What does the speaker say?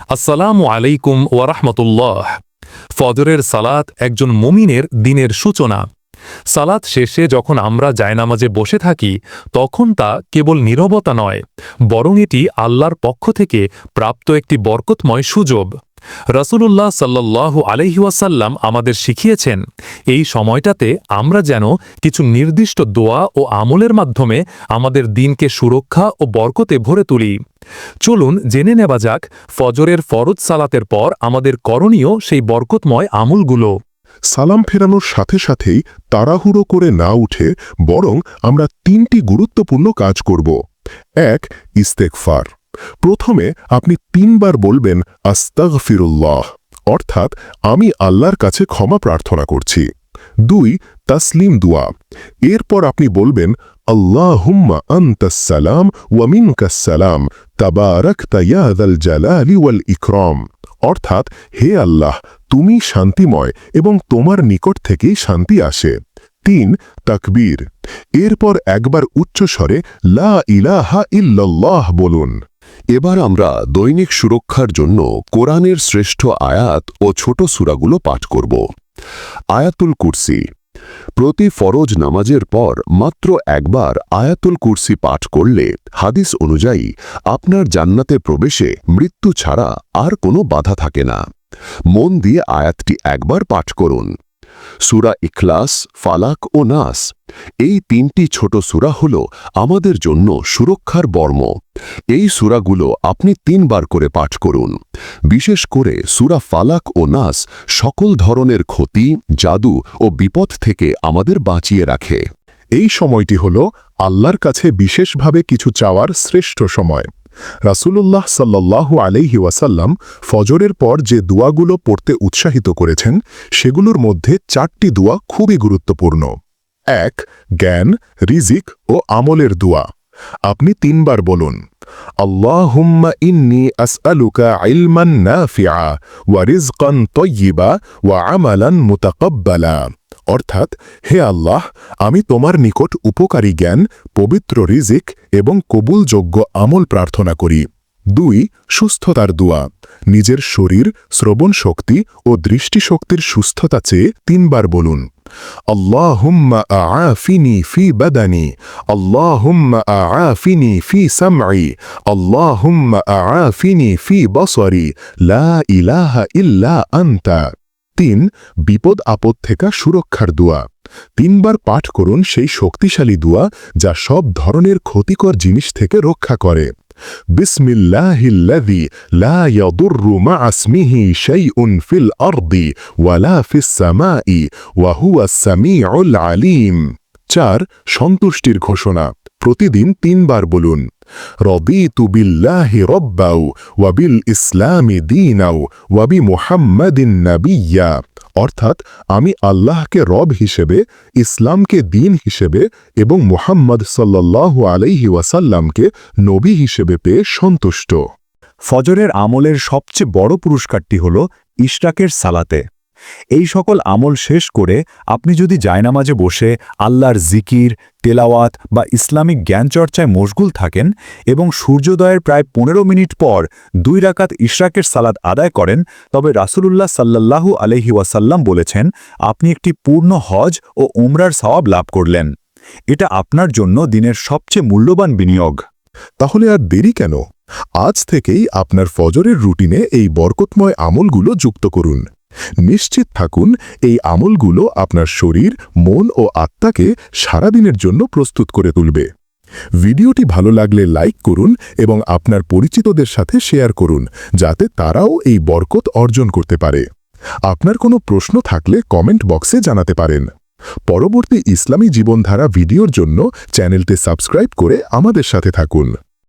আসসালামু আলাইকুম ওয়া রাহমাতুল্লাহ। ফজরের সালাত একজন মুমিনের দিনের সূচনা। সালাত শেষে যখন আমরা জায়নামাজে বসে থাকি তখন তা কেবল নীরবতা নয়, বরং এটি আল্লাহর পক্ষ থেকে প্রাপ্ত একটি বরকতময় সুযোগ। রাসূলুল্লাহ সাল্লাল্লাহু আলাইহি ওয়াসাল্লাম আমাদের শিখিয়েছেন এই সময়টাতে আমরা যেন কিছু নির্দিষ্ট দোয়া ও আমলের মাধ্যমে আমাদের দিনকে সুরক্ষা ও বরকতে ভরে তুলি। চলুন জেনে নেওয়া যাক ফজরের ফরজ সালাতের পর আমাদের করণীয় সেই বরকতময় আমলগুলো। সালাম ফেরানোর সাথে সাথেই তাড়াহুড়ো করে না উঠে বরং আমরা 3টি গুরুত্বপূর্ণ কাজ করব। 1. ইস্তেগফার। প্রথমে আপনি 3 বার বলবেন আস্তাগফিরুল্লাহ, অর্থাৎ আমি আল্লাহর কাছে ক্ষমা প্রার্থনা করছি। 2. তাসলিম দুয়া। এরপর আপনি বলবেন আল্লাহুম্মা আনতাস সালাম ওয়া মিনকাস সালাম তাবারাকতা ইয়া যাল জালালি ওয়াল ইকরাম, অর্থাৎ হে আল্লাহ, তুমি শান্তিময় এবং তোমার নিকট থেকেই শান্তি আসে। 3. তাকবীর। এরপর একবার উচ্চস্বরে লা ইলাহা ইল্লাল্লাহ বলুন। এবার আমরা দৈনিক সুরক্ষার জন্য কোরআনের শ্রেষ্ঠ আয়াত ও ছোট সূরাগুলো পাঠ করব। আয়াতুল কুরসি। প্রতি ফরজ নামাজের পর মাত্র একবার আয়াতুল কুরসি পাঠ করলে হাদিস অনুযায়ী আপনার জান্নাতে প্রবেশে মৃত্যু ছাড়া আর কোনো বাধা থাকে না। মন দিয়ে আয়াতটি একবার পাঠ করুন। সূরা ইখলাস, ফালাক ও নাস, এই 3টি ছোট সূরা হল আমাদের জন্য সুরক্ষার বর্ম। এই সূরাগুলো আপনি 3 বার করে পাঠ করুন। বিশেষ করে সূরা ফালাক ও নাস সকল ধরনের ক্ষতি, জাদু ও বিপদ থেকে আমাদের বাঁচিয়ে রাখে। এই সময়টি হল আল্লাহর কাছে বিশেষভাবে কিছু চাওয়ার শ্রেষ্ঠ সময়। রাসূলুল্লাহ সাল্লাল্লাহু আলাইহি ওয়াসাল্লাম ফজরের পর যে দোয়াগুলো পড়তে উৎসাহিত করেছেন সেগুলোর মধ্যে 4টি দোয়া খুবই গুরুত্বপূর্ণ। 1. জ্ঞান, রিজিক ও আমলের দোয়া। আপনি 3 বার বলুন আল্লাহুম্মা ইন্নী আসআলুকা ইলমান নাফিআ ওয়া রিজকান তাইয়্যিবা ওয়া আমালান মুতাকাব্বালা, অর্থাৎ হে আল্লাহ, আমি তোমার নিকট উপকারী জ্ঞান, পবিত্র রিজিক এবং কবুলযোগ্য আমল প্রার্থনা করি। 2. সুস্থতার দোয়া। নিজের শরীর, শ্রবণ শক্তি ও দৃষ্টিশক্তির সুস্থতা চেয়ে 3 বার বলুন আল্লাহুম্মা আআফিনি ফি বাদানি, আল্লাহুম্মা আআফিনি ফি সামঈ, আল্লাহুম্মা আআফিনি ফি বসরি, লা ইলাহা ইল্লা আনতা। 3. বিপদ আপদ থেকে সুরক্ষার দোয়া। 3 বার পাঠ করুন সেই শক্তিশালী দোয়া যা সব ধরনের ক্ষতিকর জিনিস থেকে রক্ষা করে। বিসমিল্লাহিল্লাযী লা ইয়াদুররু মা ইসমিহি শাইউন ফিল আরদি ওয়ালা ফিস সামাই ওয়া হুয়াস সামিউল আলীম। 4. সন্তুষ্টির ঘোষণা। প্রতিদিন 3 বার বলুন রদিতু বিল্লাহি রাব্বাও ওয়া বিল ইসলামি দীনাও ওয়া বিমুহাম্মাদিন নাবিয়্যা, অর্থাৎ আমি আল্লাহকে রব হিসেবে, ইসলামকে দ্বীন হিসেবে এবং মুহাম্মদ সাল্লাল্লাহু আলাইহি ওয়াসাল্লামকে নবী হিসেবে পেয়ে সন্তুষ্ট। ফজরের আমলের সবচেয়ে বড় পুরস্কারটি হল ইশরাকের সালাতে। এই সকল আমল শেষ করে আপনি যদি জায়নামাজে বসে আল্লাহর জিকির, তেলাওয়াত বা ইসলামিক জ্ঞানচর্চায় মশগুল থাকেন এবং সূর্যোদয়ের প্রায় 15 মিনিট পর 2 রাকাত ইশরাকের সালাত আদায় করেন, তবে রাসূলুল্লাহ সাল্লাল্লাহু আলাইহি ওয়াসাল্লাম বলেছেন আপনি একটি পূর্ণ হজ ও উমরার সওয়াব লাভ করলেন। এটা আপনার জন্য দিনের সবচেয়ে মূল্যবান বিনিয়োগ। তাহলে আর দেরি কেন? আজ থেকেই আপনার ফজরের রুটিনে এই বরকতময় আমলগুলো যুক্ত করুন। নিশ্চিত থাকুন এই আমলগুলো আপনার শরীর, মন ও আত্মাকে সারাদিনের জন্য প্রস্তুত করে তুলবে। ভিডিওটি ভালো লাগলে লাইক করুন এবং আপনার পরিচিতদের সাথে শেয়ার করুন যাতে তারাও এই বরকত অর্জন করতে পারে। আপনার কোনো প্রশ্ন থাকলে কমেন্ট বক্সে জানাতে পারেন। পরবর্তী ইসলামী জীবনধারা ভিডিওর জন্য চ্যানেলটি সাবস্ক্রাইব করে আমাদের সাথে থাকুন।